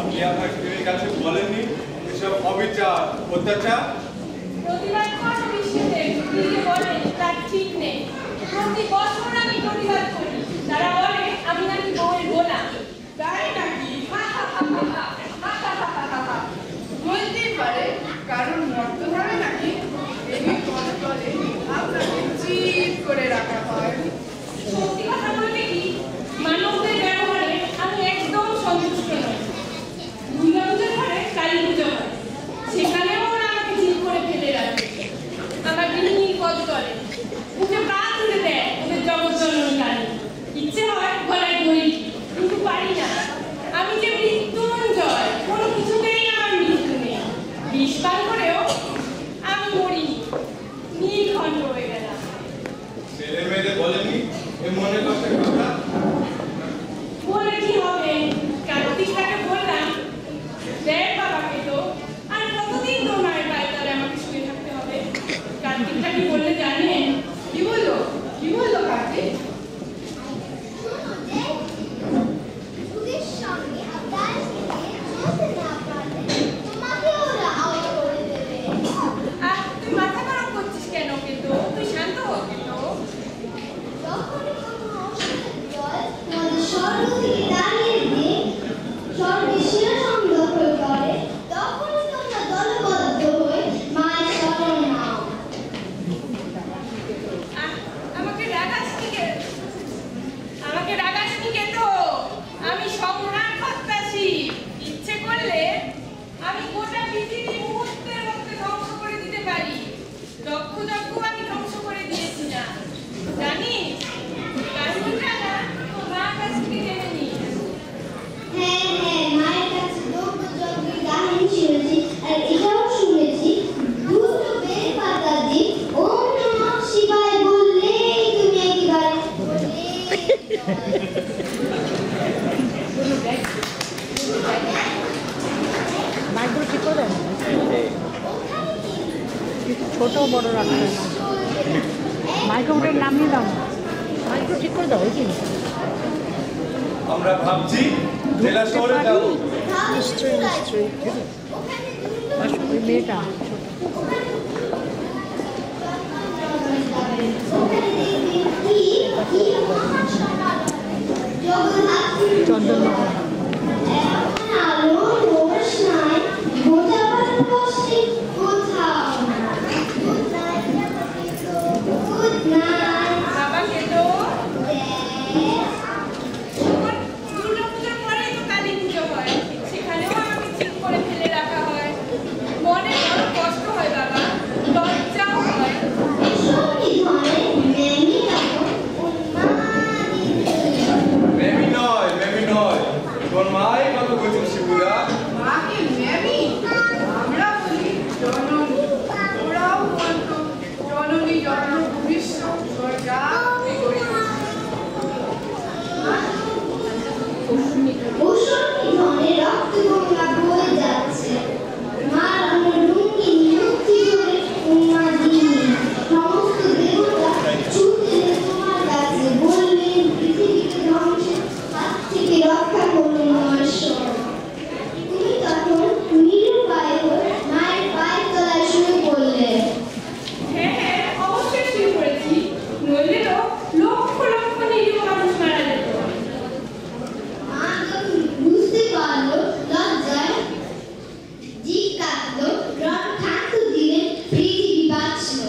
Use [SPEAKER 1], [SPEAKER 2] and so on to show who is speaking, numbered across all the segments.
[SPEAKER 1] আপনি আপনার স্ত্রীর কাছে বলেননি এসব অবিচার অত্যাচার?
[SPEAKER 2] প্রতিবাদ করো বিশ্বতে, দিদি বলেন তার ঠিক নেই। প্রতি বছর আমি প্রতিবাদ করি, তারা বলে আমি নাকি বউয়ের গোলাম।
[SPEAKER 3] তাই নাকি? বলতেই পারে, কারণ মর্তভাবে নাকি দেবী পদতলে আপনাকে চিৎ করে রাখা হয়।
[SPEAKER 2] সত্যি কথা বলতে কি, মানবদের ব্যবহারে আমি একদম সন্তুষ্ট নই। দুর্গাপুজোর ঘরে কালী পুজো হয়, সেখানেও ওরা আমাকে চিৎ করে ফেলে রাখে। আমার গৃহিণীর পদতলে মুখে পা তুলে দেয় ওদের জগজ্জননী কালী। ইচ্ছে হয় গলায় দড়ি, কিন্তু পারি না। আমি যে মৃত্যুঞ্জয়, কোনো কিছুতেই আমার মৃত্যু নেই। বিষ পান করেও আমি মরিনি, নির্ঘণ্ট হয়ে গেলাম।
[SPEAKER 1] ছেলে মেয়েদের বলেননি এ মনে কষ্টের কথা?
[SPEAKER 2] বলে কি হবে? কার্তিকটাকে বললাম, দেখ বাবাকে তো, আর কতদিন তোর মায়ের পায়ে তলে আমাকে শুয়ে থাকতে হবে? কার্তিকটা কি বললে জানেন?
[SPEAKER 3] কি বললো? কি বললো কার্তিক?
[SPEAKER 2] আর তুই মাথা গরম করছিস কেন কেতো? তুই শান্ত হ কেতো। আমাকে রাগাসনি কেতো? আমি সম্রাট হত্যাসী। ইচ্ছে করলে আমি গোটা পৃথিবী মুহূর্তের মধ্যে ধ্বংস করে দিতে পারি। যজ্ঞ আমি ধ্বংস করে দিয়েছি না, জানিস? কাহিনীটা না তোর মার কাছ থেকে জেনে নিস।
[SPEAKER 4] মাইকগুলো ঠিক করে দেন, ছোট বড় রাখতে হবে। মাইক্রোফোনের নামিয়ে দাও, মাইকগুলো ঠিক করে দাও। ওই কি
[SPEAKER 1] আমরা ভাবছি জেলা শহরে যাব।
[SPEAKER 4] নিশ্চয়ই নিশ্চয়ই। ওই মেয়েটা চন্দননগর।
[SPEAKER 2] বাবা কেতো, দুর্গাপুজোর পরেই তো কালী পুজো হয়, সেখানেও আমাকে ঠিক করে ফেলে রাখা হয়। মনে বড় কষ্ট হয় বাবা, লজ্জাও হয়।
[SPEAKER 1] মেমি নয়, তোর মাই কত বলছেন শিবুদা?
[SPEAKER 3] মাকে ম্যামি, আমরা বলি জননী। ওরাও বলতো জননী জন্ম ভবিষ্য স্বর্গাত্মী গরিব।
[SPEAKER 5] রক্ষা করুন মহেশ্বর। তুমি তখন নিরুপায় হয়ে মায়ের পায়ের তলায় শুয়ে পড়লে।
[SPEAKER 2] হ্যাঁ, অবশ্যই শুরু করেছি, নইলে তো লক্ষ লক্ষ নিরীহ মানুষ মারা যেত।
[SPEAKER 5] মা যখন বুঝতে পারলো, লজ্জায় জিভ কাটলো, রড ঠাকুর দিলেন, পৃথিবী বাঁচল।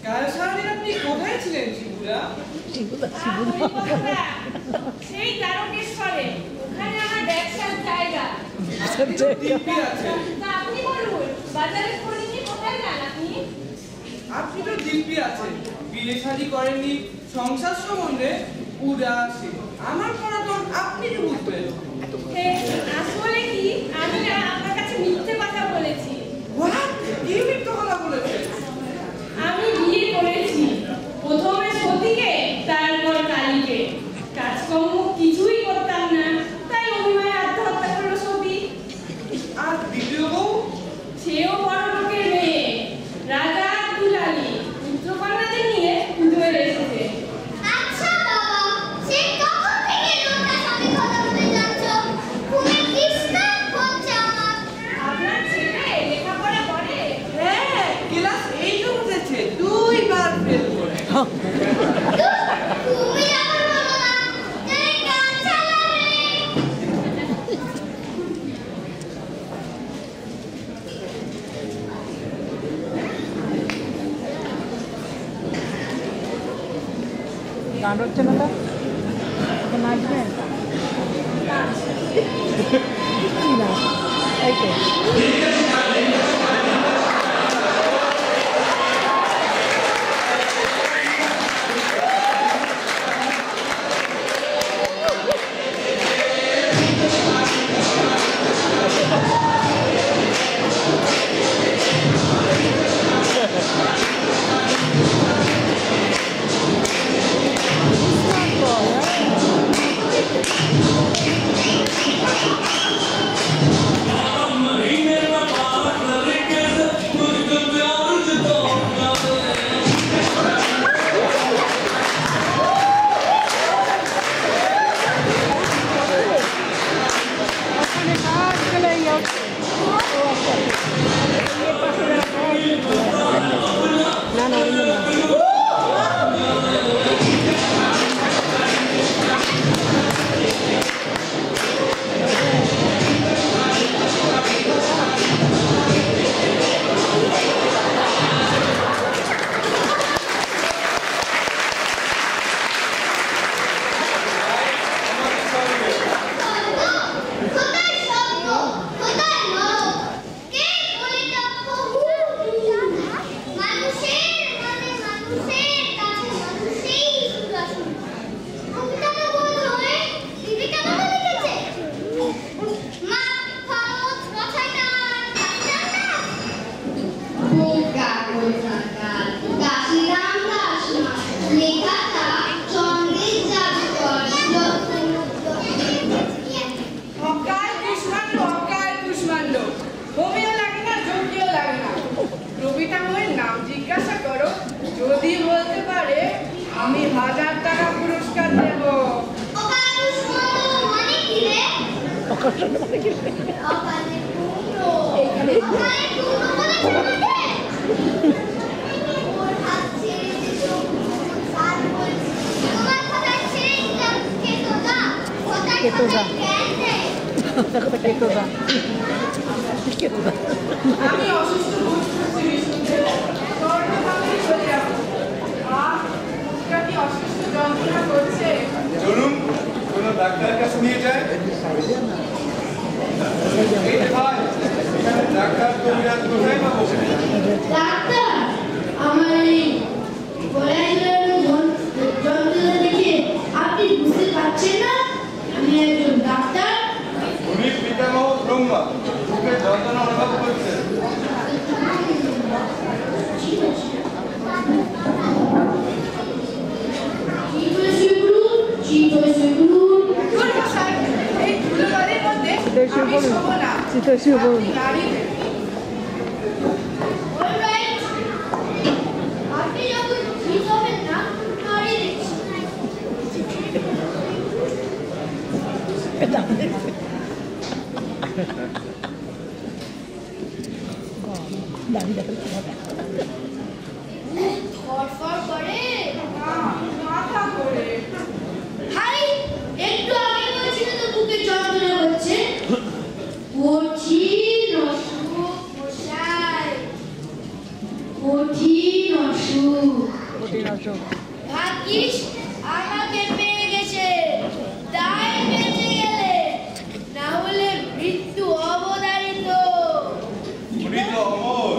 [SPEAKER 3] কাল সারাদিন আপনি কোথায় ছিলেন শিবুরা?
[SPEAKER 2] ওই কথা, সেই তারকেশ্বরে, ওখানে আমার ব্যবসার জায়গা।
[SPEAKER 3] দিব্যি আছেন।
[SPEAKER 2] তা আপনি বলুন, বাজারে খড়িনি কোথায় যান আপনি?
[SPEAKER 3] আপনি তো দিব্যি আছেন, বিয়ে শাদী করেননি, সংসার সম্বন্ধে উদাসীন। আমার পরামর্শ আপনি কি বুঝবেন?
[SPEAKER 2] আসলে কি, আমি না আপনার কাছে মিথ্যে কথা বলেছি।
[SPEAKER 3] What? কি মিথ্যে কথা বলেছেন?
[SPEAKER 2] আমি বিয়ে করেছি, প্রথমে সতীকে, তারপর কালীকে। কাজকর্ম কিছুই করতাম না, তাই অভিমানে আত্মহত্যা করলো সতী।
[SPEAKER 3] আর দ্বিতীয় বউ?
[SPEAKER 2] সেও বড় লোকের মেয়ে, রাজা দুলালী, পুত্রকন্যাদের নিয়ে পুজোয় এসেছে।
[SPEAKER 5] আচ্ছা বাবা, সে কখন থেকে লোকটার সাথে কথা বলে
[SPEAKER 4] গান হচ্ছে না তো নাচবেন কি না এই তো
[SPEAKER 3] যদি বলতে পারে আমি 1000 টাকা পুরস্কার দেব।
[SPEAKER 5] মানে কি রে? এখানে
[SPEAKER 3] আমি অসুস্থ বোধ করছি বিষ্ণুকে স্বর্ণভাবে চলে যাব। মুখটা কি অসুস্থ যন্ত্রণা করছে?
[SPEAKER 1] চলুন কোনো ডাক্তারের কাছে নিয়ে যায়। এই যে ভাই, এখানে ডাক্তার কবিরাজ কোথায় পাবো?
[SPEAKER 5] ডাক্তার, আমার এই গলায় যন্ত্রণা দেখে আপনি বুঝতে পারছেন না আমি একজন ডাক্তার?
[SPEAKER 1] উনি পিতামহ ব্রহ্মা, বুকে যন্ত্রণা অনুভব করছেন।
[SPEAKER 3] এই ধুলোবালির মধ্যে আমি শোবো না। আপনি নারী।
[SPEAKER 5] আপনি যখন ঠিক হবেন না নারী দেখছি ধরফর করে
[SPEAKER 3] মাথা করে
[SPEAKER 5] হাই একটু আগে বলছিল তো বুকে যন্ত্রণা হচ্ছে কঠিন অসুখ মশাই কঠিন অসুখ ভাগ্যিস আমাকে পেয়ে গেছে তাই বেঁচে গেলে না হলে মৃত্যু অবধারিত
[SPEAKER 1] উনি তো অমর,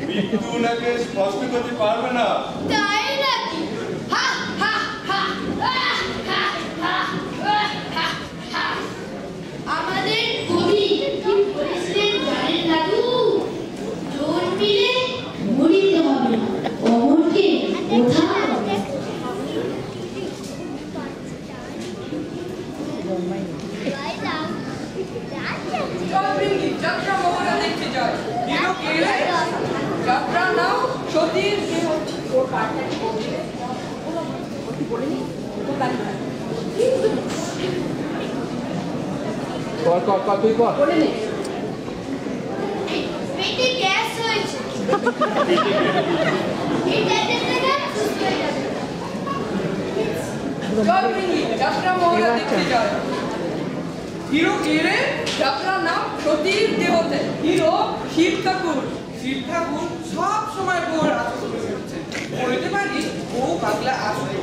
[SPEAKER 1] মৃত্যু ওনাকে স্পষ্ট করতে পারবে না।
[SPEAKER 5] তাই নাকি হা হা হা হা হা হা হা আমাদের কবি কি বলেছিলেন জানেন দাদু জোর মিলে মরিতে হবে অমরকে কোথাও
[SPEAKER 3] যাত্রা মহড়া দেখতে যায়। হিরো কে রে? যাত্রা নাম সতীর দেহ।
[SPEAKER 5] পেটে গ্যাস হয়েছে এই ট্যাবলেটটা না সুস্থ হয়ে যাবে
[SPEAKER 3] যাত্রা মহড়া দেখতে যায়। হিরো কে রে? যাত্রার নাম সতীর দেহতে। হিরো শিব ঠাকুর। শিব ঠাকুর সব সময় বউর আসতে করছে। বলতে পারি বউ পাগলা আসতে।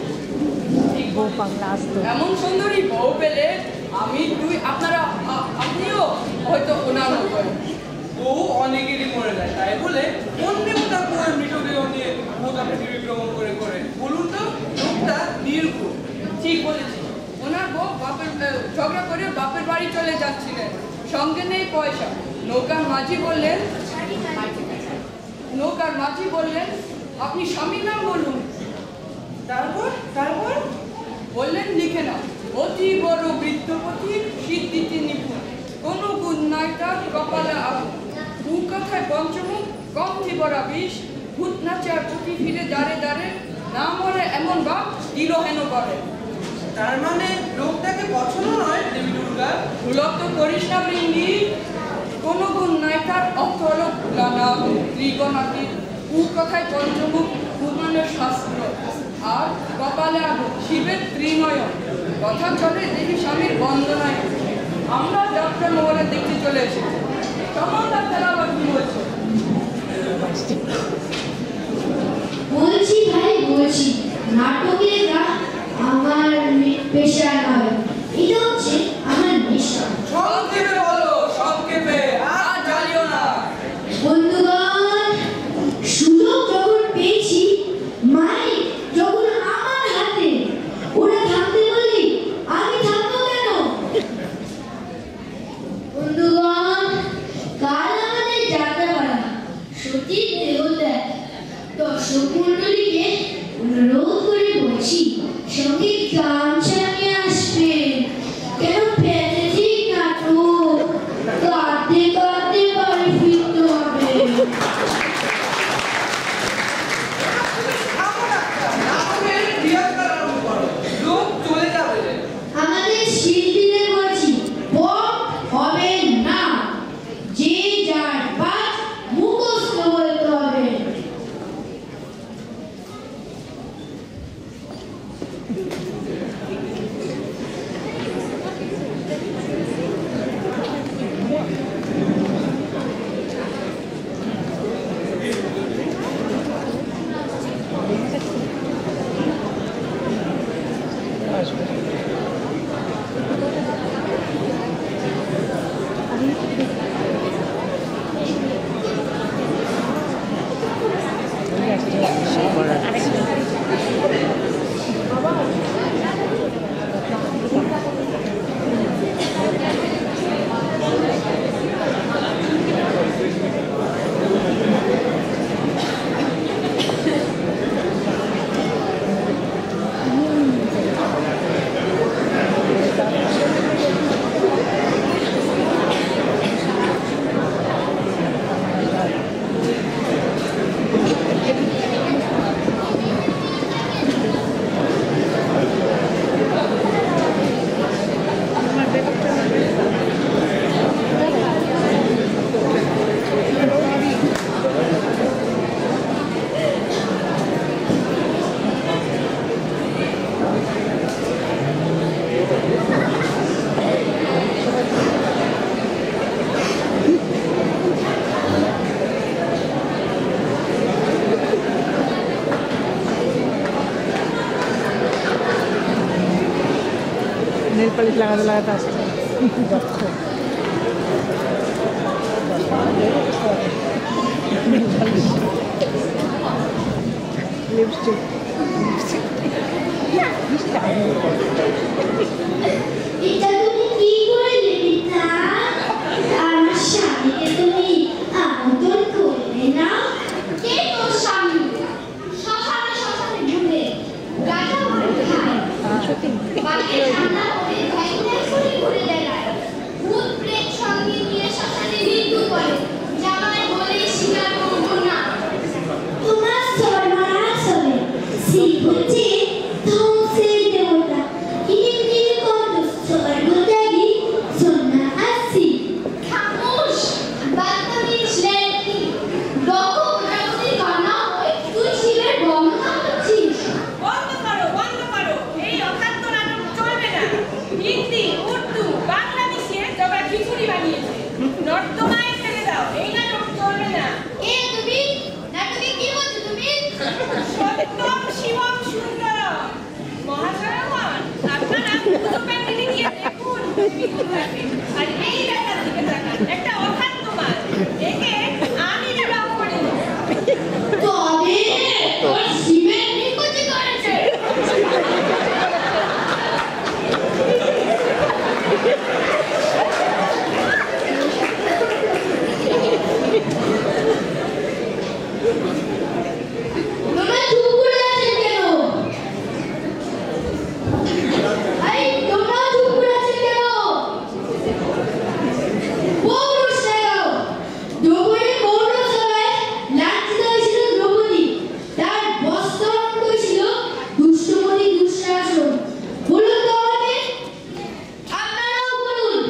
[SPEAKER 3] ঠিক
[SPEAKER 4] বউ পাগলা আসতো।
[SPEAKER 3] এমন সুন্দরী বউ পেলে আপনিও হয়তো ওনার মতো।
[SPEAKER 6] বউ অনেকেরই মরে যায়, তাই বলে অন্য তার বউয়ের মৃতদেহ নিয়ে গোটা পৃথিবী ভ্রমণ করে বলুন তো লোকটা নির্ভুল।
[SPEAKER 3] ঠিক বলেছি। ওনার বউ ঝগড়া করে বাপের বাড়ি চলে যাচ্ছিলেন, সঙ্গে নেই পয়সা। নৌকার মাঝি বললেন আপনি স্বামীর নাম বলুন।
[SPEAKER 6] তারপর
[SPEAKER 3] বললেন লিখে নাও, অতি বড় বৃদ্ধপতি, সিদ্ধিতে নিপুণ, কোন গুণ নাই তার, কপালে আগুন, কথায় পঞ্চমুখ, কণ্ঠে ভরা বিষ, ভূত নাচে আর পুঁটি ফিরে দাঁড়ে দাঁড়ে, না মরে এমন বাপ দিলহেন করে।
[SPEAKER 6] তার মানে লোকটাকে পছন্দ নয় দেবী দুর্গা।
[SPEAKER 3] ভুলক তো করিস না বৃন্দি, কোন গুণ নাই তার, অর্থ হল ত্রিগণাতীত, কথায় পঞ্চমুখ, ভূমানের শাস্ত্র, আর কপালে আগুন, শিবের ত্রিনয়ন। কথা চলে দেবী স্বামীর বন্দনায়। আমরা ডাক্তার মোহনে দেখতে চলে এসেছি। তখন ডাক্তার আবার কি বলছে?
[SPEAKER 5] বলছি ভাই বলছি, নাটকের গান আমার পেশা নয়, এটা হচ্ছে আমার নেশা।
[SPEAKER 6] সংক্ষেপে বলো, সংক্ষেপে, আর জ্বালিও না।
[SPEAKER 5] বন্ধুগণ, সুযোগ যখন পেয়েছি, মাইক যখন আমার হাতে, ওরা থামতে বললি আমি থামবো কেন? বন্ধুগণ, কাল আমাদের যাত্রাপালা, সতীর দেহত্যাগ। দর্শক মণ্ডলীকে অনুরোধ করে বলছি, সঙ্গে গামছা নিয়ে আসবেন। কেন প্যাথেটিক নাটক, কাঁদতে কাঁদতে বাড়ি ফিরতে হবে।
[SPEAKER 6] লোক চলে যাবে।
[SPEAKER 5] আমাদের শিল্পীদের বলছি, পপ হবে না, যে যার পাঠ মুখস্থ বলতে হবে।
[SPEAKER 4] নেল পালিশ লাগাতে লাগাতে আসছে। লিপস্টিক
[SPEAKER 5] এটা তুমি কি করলে পিতা? আমার স্বামীকে তুমি আমন্ত্রণ করলে না? কে তোর স্বামী? শ্মশানে শ্মশানে ঘুরে গাঁজা ভরে খায়, বাড়িতে ঠান্ডা করে ভ্যান করে ঘুরে বেড়ায়, ভূত প্রেত সঙ্গে নিয়ে শ্মশানে মৃত্যু করে, জামাই বলে স্বীকার করবো না। তোমার সর্বনাশ হবে, শিব হচ্ছে ধ্বংসের দেবতা, ইনি কত স্বর্গ
[SPEAKER 2] আর এই দেখার দিকে তাকান, একটা অখাদ্য মাল। একে আমি বিবাহ করিব।
[SPEAKER 5] তবে ওর সিমেন্ট নিকুচি করেছে। তোমরা চুপ করে আছেন কেন? এই তোমরা চুপ করে আছেন কেন? পৌরুষ নায়ক দ্রৌপদী পৌরসভায় লাঞ্ছিত হয়েছিল দ্রৌপদী। তার বস্ত্রাঙ্গ ছিল দুষ্টমণি দুঃশাসন। বলুন তো আমাকে, আপনারাও বলুন,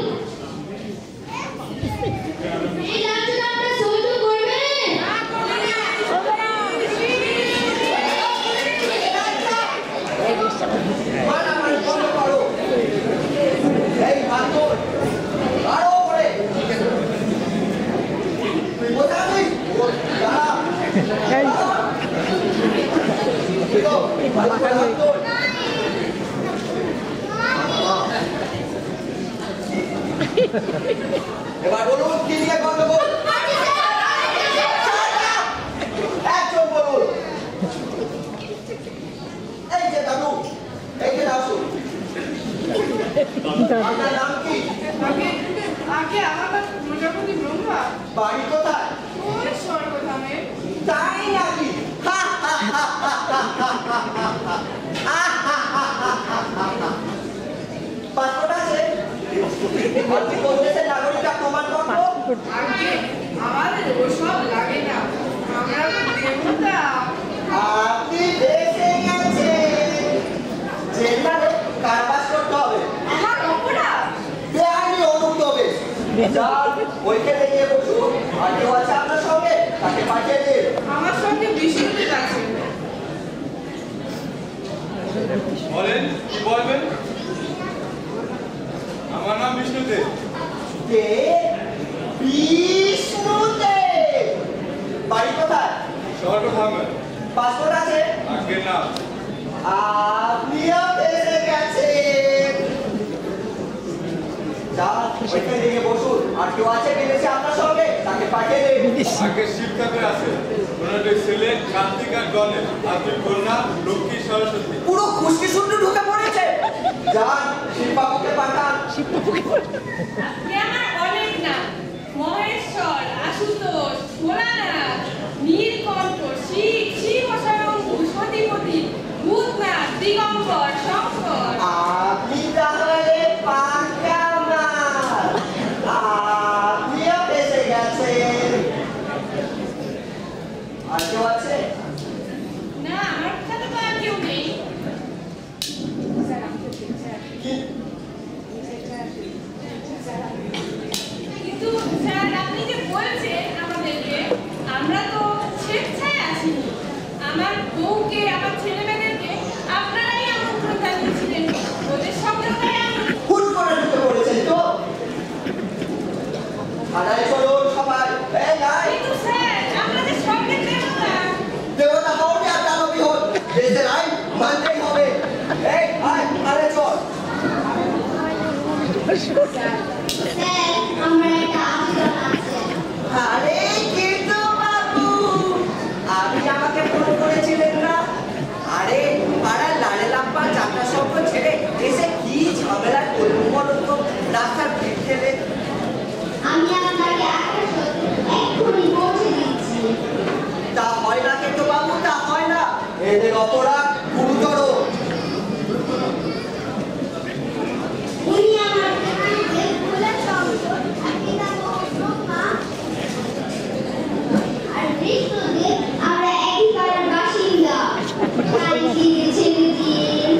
[SPEAKER 5] এই লাঞ্ছনা আপনারা সহ্য করবেন?
[SPEAKER 7] মারামারি বন্ধ করো। এই ভাঙর, আরো উপরে। তুই কোথায় আছিস? দাঁড়া। এবার বলুন কি নিয়ে গন্ডগোল? একজন বলুন। এই যে দাদু, এই যে দাসু, আপনার নাম কি?
[SPEAKER 3] আগে আমার নাম প্রজাপতি ব্রহ্মা।
[SPEAKER 7] বাড়ি কোথায়?
[SPEAKER 3] ওই স্বর্গধামে।
[SPEAKER 7] তাই নাকি? পাসপোর্ট আছে? আপনি কোন দেশের নাগরিকতা প্রমাণ করবো?
[SPEAKER 3] আগে আমাদের ওসব লাগে না, আমরা তো দেবতা।
[SPEAKER 7] আপনি দেশে গেছেন, জেলখানে কারাবাস করতে হবে।
[SPEAKER 3] আমার অপরাধ।
[SPEAKER 7] বেআইনি অনুপ্রবেশ। যান, ওইখানে গিয়ে বসুন। আর কেউ আছে আপনার সঙ্গে, তাকে পাঠিয়ে দিন।
[SPEAKER 3] আমার সঙ্গে বিষ্ণুদেব আছে।
[SPEAKER 1] বলেন, কি বলবেন? আমার নাম বিষ্ণুদেব।
[SPEAKER 7] বিষ্ণুদেব, বাড়ি কোথায়?
[SPEAKER 1] স্বর্গধামে।
[SPEAKER 7] পাসপোর্ট আছে?
[SPEAKER 1] আগে না।
[SPEAKER 7] আপনিও দেশে গেছেন। যান, ওইখানে গিয়ে বসুন। আর কেউ আছে বিদেশে আপনার সঙ্গে, তাকে পাঠিয়ে দিন।
[SPEAKER 1] আগে শিব ঠাকুর আছে, ওনার দুই ছেলে কার্তিক আর গণেশ, আর দুই কন্যা লক্ষ্মী সরস্বতী।
[SPEAKER 7] পুরো খুশকি শুনতে ঢুকে পড়েছে। যান, শিববাবুকে পাঠান।
[SPEAKER 2] আপনি আমার অনেক নাম। মহেশ্বর, আশুতোষ, ভোলানাথ, নীলকণ্ঠ, শিব, শিবশরঙ্গু, সতীপতি, ভূতনাথ, দিগম্বর, শঙ্কর।
[SPEAKER 7] আপনি তাহলে পাকা মাল। আপনিও দেশে গেছেন। আর কেউ আছে?
[SPEAKER 2] না, আমার সাথে তো আর কেউ নেই।
[SPEAKER 7] কি?
[SPEAKER 2] কিন্তু স্যার, আপনি যে বলছেন আমাদেরকে, আমরা তো স্বেচ্ছায় আসিনি। আমার বউকে, আমার ছেলেমেয়েদেরকে আপনারাই আমন্ত্রণ জানিয়েছিলেন। ওদের সঙ্গে তাই আমি।
[SPEAKER 7] হুট করে ঢুকে পড়েছেন তো? থানায় চলুন সবাই। এই নাই,
[SPEAKER 2] কিন্তু স্যার, আমরা যে স্বর্গের দেবতা।
[SPEAKER 7] দেবতা হন আর দানবী হন, দেশের আইন মানতেই হবে। এই আয়, আরে চল।
[SPEAKER 5] স্যার, আমার একটা আবেদন আছে।
[SPEAKER 7] আরে কিন্তু বাবু, আপনি আমাকে ফোন করেছিলেন না? আরে পাড়ার লালে লাম্পা যাত্রা সঙ্গ ছেড়ে এসে কি ঝামেলা করবো বলুন তো? রাস্তার ভিড় ঠেলে।
[SPEAKER 5] আমি আপনাকে এক্ষুনি পৌঁছে দিচ্ছি।
[SPEAKER 7] তা হয় না কিন্তু বাবু, তা হয় না। এদের অপরাধ গুরুতর।
[SPEAKER 5] উনি আমার খোলা সংসদ, পিতা ব্রহ্মা আর বিষ্ণুদেব, আমরা একই পাড়ার বাসিন্দা। তাই ছেড়ে দিন।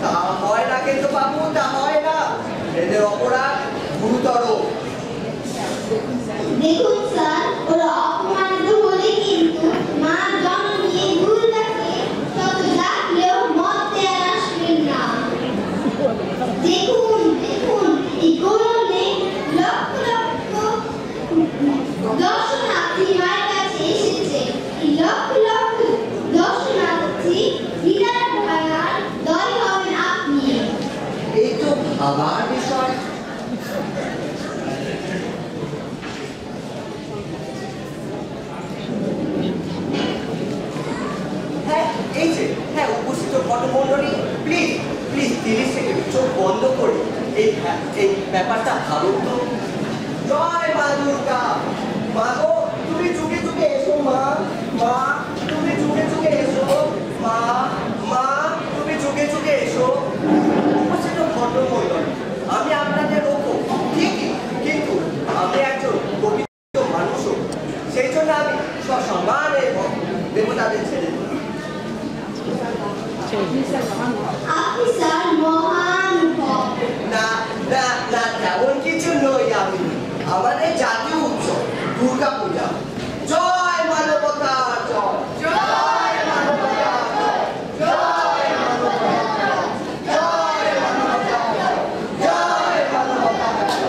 [SPEAKER 7] তা হয় না কিন্তু বাবু, তা হয় না। এদের অপরাধ গুরুতর।
[SPEAKER 5] দেখুন স্যার, ওরা অপমানিত হলে কিন্তু মা জননী দুর্গাকে শত ডাকলেও মত দেয়া আসবেন না। দেখুন এই গরমে লক্ষ লক্ষ দর্শনার্থী মায়ের কাছে এসেছে। এই লক্ষ লক্ষ দর্শনার্থী হৃদয় ভাঙার দল হবেন আপনি।
[SPEAKER 7] এই তো আমার বিষয়। হ্যাঁ এই যে হ্যাঁ উপস্থিত পটমণ্ডলী প্লিজ প্লিজ 30 সেকেন্ড চোখ বন্ধ করে এই ব্যাপারটা ভাবুন তো। জয় মা দুর্গা। মা গো তুমি যুগে যুগে এসো মা। মা তুমি যুগে যুগে এসো মা। মা তুমি যুগে যুগে এসো। উপস্থিত পটমণ্ডলী আমি আপনাদের ওপর ঠিকই, কিন্তু আমি একজন পবিত্র মানুষও, সেই জন্য আমি সসম্মানে দেবতাদের ছেড়ে দিই।
[SPEAKER 5] আপনি স্যার মহানুভব।
[SPEAKER 7] না না না তেমন কিছু নই আমি। আমাদের জাতীয় উৎসব দুর্গা পূজা। জয় মানবতা জয়। জয় মানবতা জয়। জয় মানবতা জয়। জয় মানবতা জয়। জয় মানবতা জয়।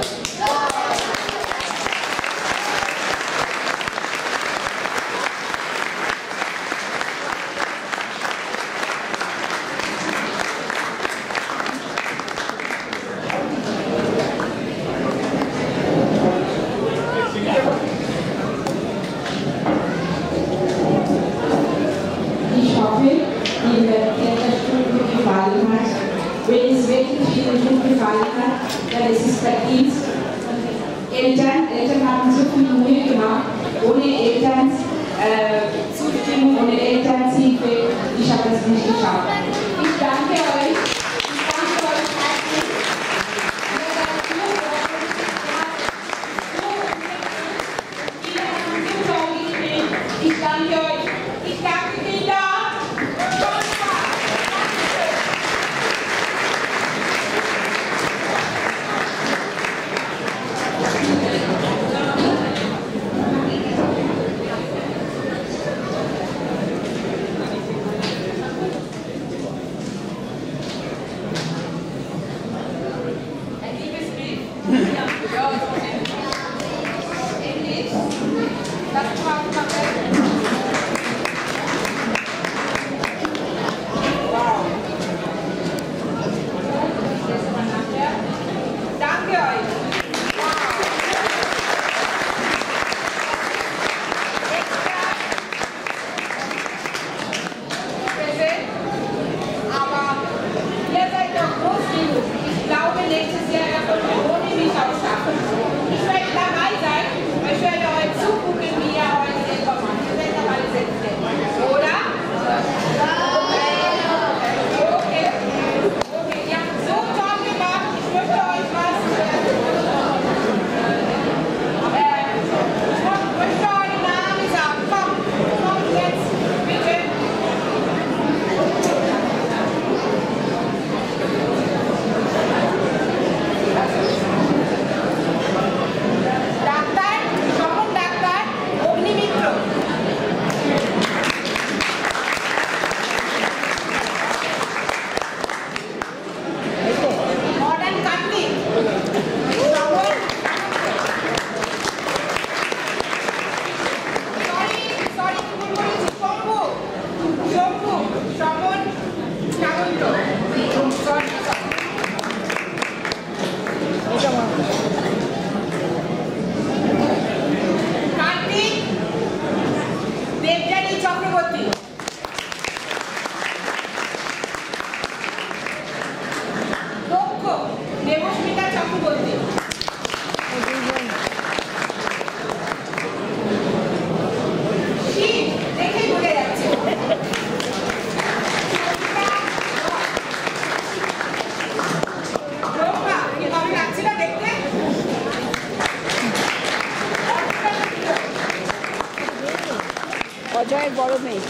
[SPEAKER 8] Die Schaufel, die in der Kletterstunde gefallen hat, wenn es wirklich vielen gut gefallen hat, dann ist es Verdienst. Eltern haben so viel Mühe gemacht, ohne Elterns Zustimmung, ohne Elterns Hilfe. Ich habe das nicht geschafft. Ich danke euch. Ich danke euch herzlich.
[SPEAKER 2] Ich danke euch. Ich danke Kinder.
[SPEAKER 3] Ein Liebesbrief? Ja, so ähnlich. Das war wow. Danke euch. Präsent. Aber ihr seid doch groß genug. Ich glaube, nächstes Jahr wird ihr ohne mich auch schaffen. Ich werde dabei sein. Ich werde euch zugucken, wie ihr euch selber macht. Ihr seid doch alle selbstständig. Oder? Okay. Okay, ihr habt so toll gemacht. Ich möchte euch was. Ich möchte euren Namen sagen. Kommt jetzt, bitte. Doctor Swapan doctor Agnimitra. Modern Kartik Swapan. Sorry কি ভুল বলেছি। শম্ভু শম্ভু স্বপন সামন্ত। Sorry Kartik Debjani Chakraborty. দক্ষ দেবস্মিতা চক্রবর্তী। শিব দেখেই বোঝা যাচ্ছে। ব্রহ্মা কি ভালো লাগছে না দেখতে?
[SPEAKER 4] অজয়ের বড় মেয়ে।